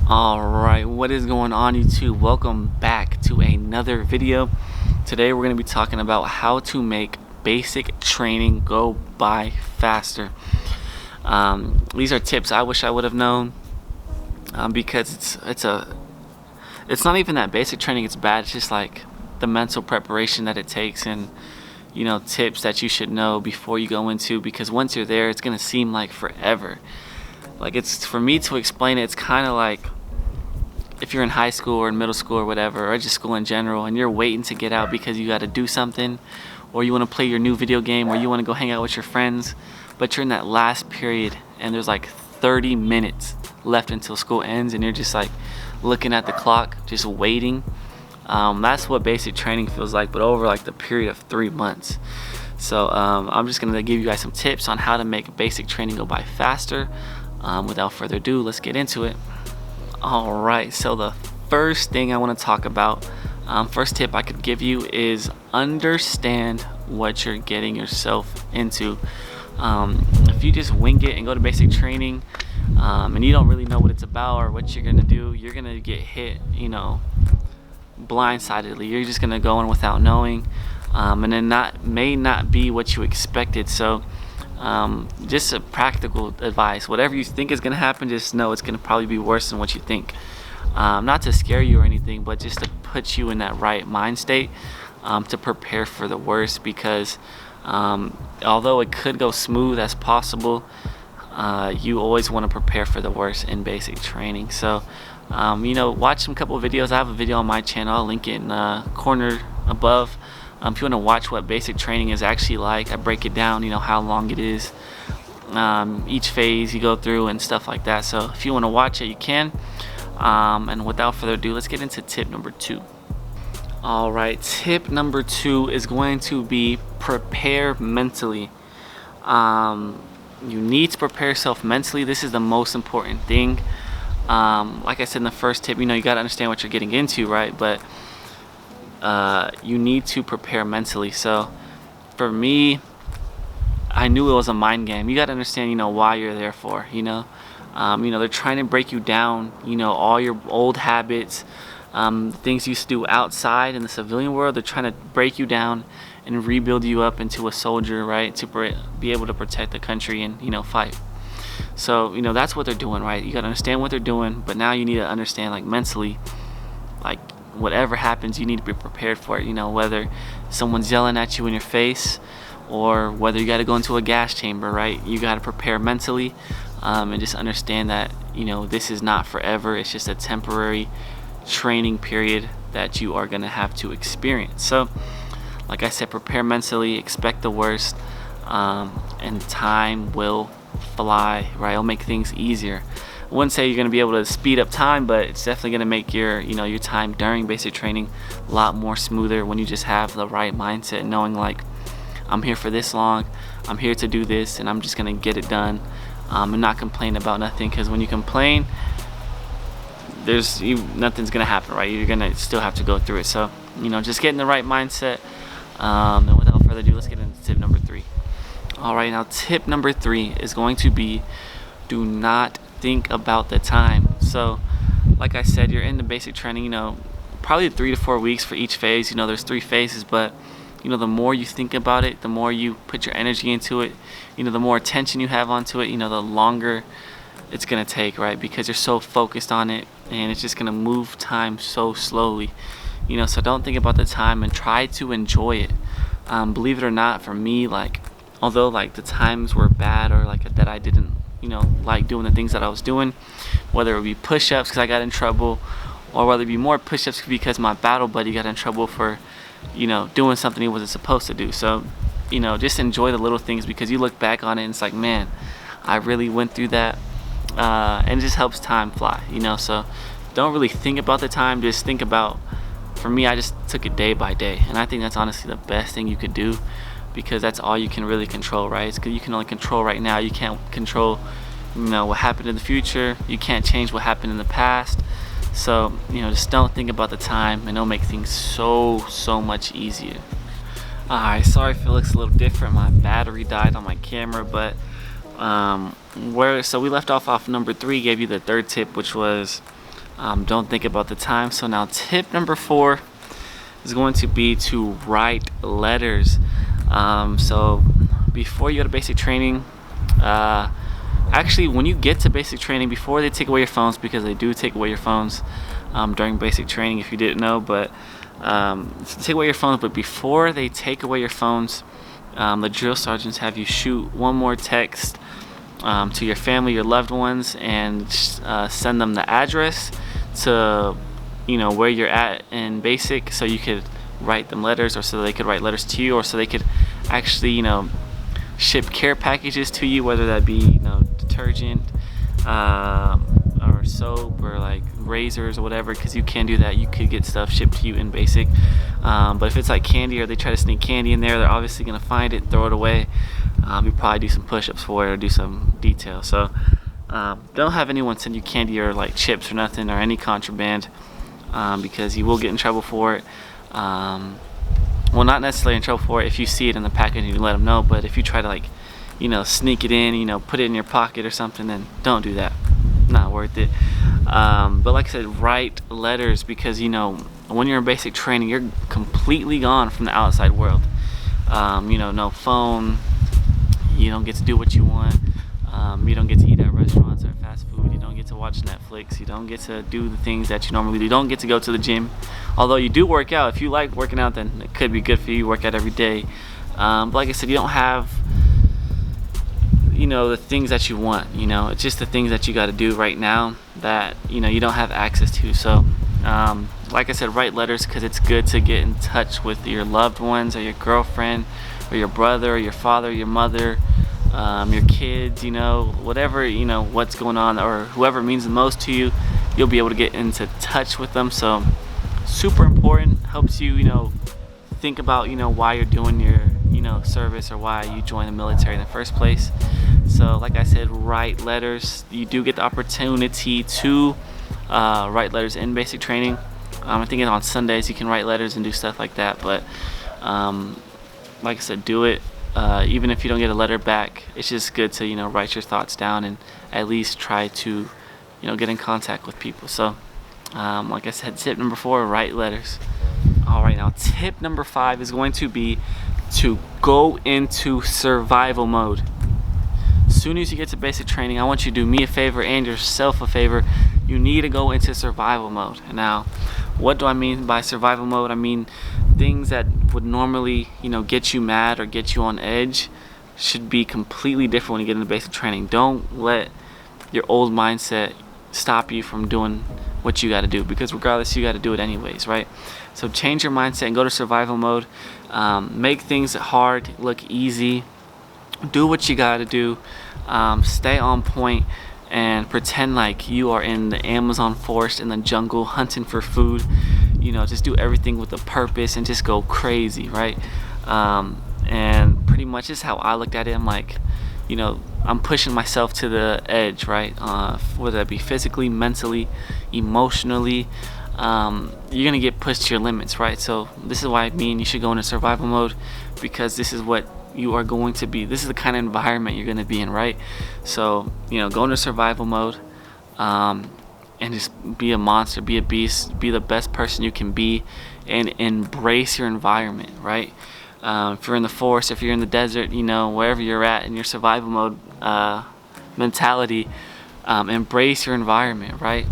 Alright, what is going on YouTube? Welcome back to another video. Today we're going to be talking about how to make basic training go by faster. These are tips I wish I would have known, because it's not even that basic training it's bad. It's just like the mental preparation that it takes, and tips that you should know before you go into, because once you're there it's going to seem like forever. Like, it's, for me to explain it, it's kind of like if you're in high school or in middle school or whatever, or just school in general, and you're waiting to get out because you got to do something, or you want to play your new video game, or you want to go hang out with your friends, but you're in that last period and there's like 30 minutes left until school ends, and you're just like looking at the clock just waiting. That's what basic training feels like, but over like the period of 3 months. So I'm just gonna give you guys some tips on how to make basic training go by faster. Without further ado, let's get into it. Alright, so the first thing I want to talk about, first tip I could give you is understand what you're getting yourself into. If you just wing it and go to basic training, and you don't really know what it's about or what you're gonna do, you're gonna get hit, blindsidedly. You're just gonna go in without knowing, and then may not be what you expected. So just a practical advice: whatever you think is gonna happen, just know it's gonna probably be worse than what you think. Not to scare you or anything, but just to put you in that right mind state, to prepare for the worst. Because although it could go smooth as possible, you always want to prepare for the worst in basic training. So watch some couple of videos. I have a video on my channel, I'll link it in the corner above. If you want to watch what basic training is actually like, I break it down, how long it is, each phase you go through and stuff like that. So if you want to watch it, you can. And without further ado, let's get into tip number 2. Alright, tip number 2 is going to be prepare mentally. You need to prepare yourself mentally. This is the most important thing. Like I said in the first tip, you got to understand what you're getting into, right? But you need to prepare mentally. So for me, I knew it was a mind game. You got to understand, why you're there for. They're trying to break you down. All your old habits, things you used to do outside in the civilian world. They're trying to break you down and rebuild you up into a soldier, right? To be able to protect the country and fight. So that's what they're doing, right? You got to understand what they're doing, but now you need to understand, like, mentally, like, whatever happens, you need to be prepared for it. Whether someone's yelling at you in your face, or whether you got to go into a gas chamber, right? You got to prepare mentally, and just understand that this is not forever. It's just a temporary training period that you are going to have to experience. So like I said, prepare mentally, expect the worst, and time will fly, right? It'll make things easier. I wouldn't say you're going to be able to speed up time, but it's definitely going to make your your time during basic training a lot more smoother when you just have the right mindset, knowing, like, I'm here for this long, I'm here to do this, and I'm just going to get it done, and not complain about nothing. Because when you complain, nothing's going to happen, right? You're going to still have to go through it. So just get in the right mindset. And without further ado, let's get into tip number 3. Alright, now tip number 3 is going to be, do not think about the time. So like I said, you're in the basic training, probably 3 to 4 weeks for each phase. There's 3 phases, but the more you think about it, the more you put your energy into it, the more attention you have onto it, the longer it's gonna take, right? Because you're so focused on it, and it's just gonna move time so slowly. So don't think about the time, and try to enjoy it. Believe it or not, for me, like, although, like, the times were bad, or like that I didn't like doing the things that I was doing, whether it would be push-ups because I got in trouble, or whether it be more push-ups because my battle buddy got in trouble for doing something he wasn't supposed to do. So just enjoy the little things, because you look back on it and it's like, man, I really went through that, and it just helps time fly. So don't really think about the time, just think about, for me, I just took it day by day, and I think that's honestly the best thing you could do, because that's all you can really control, right? It's because you can only control right now. You can't control what happened in the future. You can't change what happened in the past. So just don't think about the time, and it'll make things so much easier. Alright, sorry if it looks a little different. My battery died on my camera, but so we left off number 3, gave you the third tip, which was Don't think about the time. So now tip number 4 is going to be to write letters. So before you go to basic training, actually when you get to basic training, before they take away your phones, because they do take away your phones during basic training, if you didn't know, but take away your phones, but before they take away your phones, the drill sergeants have you shoot one more text to your family, your loved ones, and send them the address to where you're at in basic, so you could write them letters, or so they could write letters to you, or so they could actually ship care packages to you, whether that be detergent or soap or like razors or whatever, because you can do that. You could get stuff shipped to you in basic, but if it's like candy, or they try to sneak candy in there, they're obviously going to find it, throw it away. You probably do some push-ups for it or do some detail. So don't have anyone send you candy or like chips or nothing, or any contraband, because you will get in trouble for it. Well, not necessarily in trouble for it if you see it in the package and you let them know, but if you try to like sneak it in, put it in your pocket or something, then don't do that. Not worth it. But like I said, write letters, because when you're in basic training, you're completely gone from the outside world. No phone, you don't get to do what you want, you don't get to eat at restaurants or fast food, you don't get to watch Netflix, you don't get to do the things that you normally do, you don't get to go to the gym, although you do work out. If you like working out, then it could be good for you. You work out every day, but like I said, you don't have the things that you want. It's just the things that you got to do right now that you don't have access to. So like I said, write letters, because it's good to get in touch with your loved ones, or your girlfriend, or your brother, or your father, or your mother, your kids, whatever, what's going on, or whoever means the most to you, you'll be able to get into touch with them. So super important. Helps you think about why you're doing your service, or why you joined the military in the first place. So like I said, write letters. You do get the opportunity to write letters in basic training. I think on Sundays you can write letters and do stuff like that, but like I said, do it. Even if you don't get a letter back, it's just good to write your thoughts down and at least try to get in contact with people. So like I said, tip number 4, write letters. Alright, now tip number 5 is going to be to go into survival mode. As soon as you get to basic training, I want you to do me a favor and yourself a favor. You need to go into survival mode. Now, what do I mean by survival mode? I mean things that would normally get you mad or get you on edge should be completely different when you get into basic training. Don't let your old mindset stop you from doing what you got to do, because regardless, you got to do it anyways, right? So change your mindset and go to survival mode. Make things hard look easy. Do what you got to do. Stay on point and pretend like you are in the Amazon forest, in the jungle, hunting for food. Just do everything with a purpose and just go crazy, right? And pretty much is how I looked at it. I'm like, I'm pushing myself to the edge, right? Whether that be physically, mentally, emotionally, you're gonna get pushed to your limits, right? So this is why I mean you should go into survival mode, because this is what you are going to be. This is the kind of environment you're going to be in, right? So go into survival mode, and just be a monster, be a beast, be the best person you can be, and embrace your environment, right? If you're in the forest, if you're in the desert, wherever you're at in your survival mode mentality, embrace your environment, right?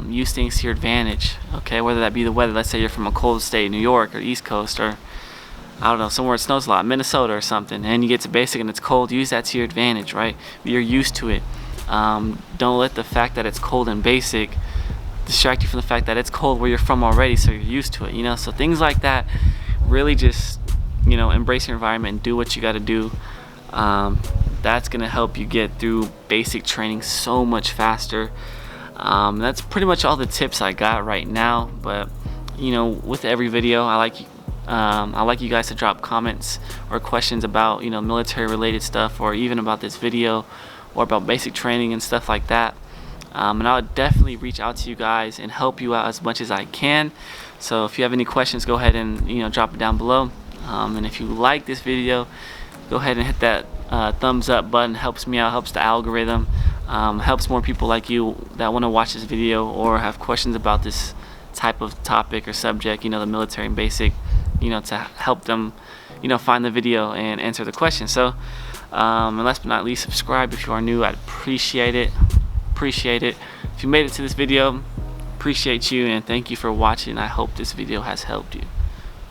Use things to your advantage, okay? Whether that be the weather. Let's say you're from a cold state, New York or East Coast, or I don't know, somewhere it snows a lot, Minnesota or something, and you get to basic and it's cold. Use that to your advantage, right? You're used to it. Don't let the fact that it's cold in basic distract you from the fact that it's cold where you're from already, so you're used to it, so things like that. Really just embrace your environment and do what you got to do. That's gonna help you get through basic training so much faster. That's pretty much all the tips I got right now, but with every video, I like you guys to drop comments or questions about military related stuff, or even about this video, or about basic training and stuff like that. And I'll definitely reach out to you guys and help you out as much as I can. So if you have any questions, go ahead and drop it down below. And if you like this video, go ahead and hit that thumbs up button. Helps me out, helps the algorithm. helps more people like you that want to watch this video or have questions about this type of topic or subject, the military and basic, to help them, find the video and answer the question. So, and last but not least, subscribe if you are new. I'd appreciate it. If you made it to this video, appreciate you, and thank you for watching. I hope this video has helped you.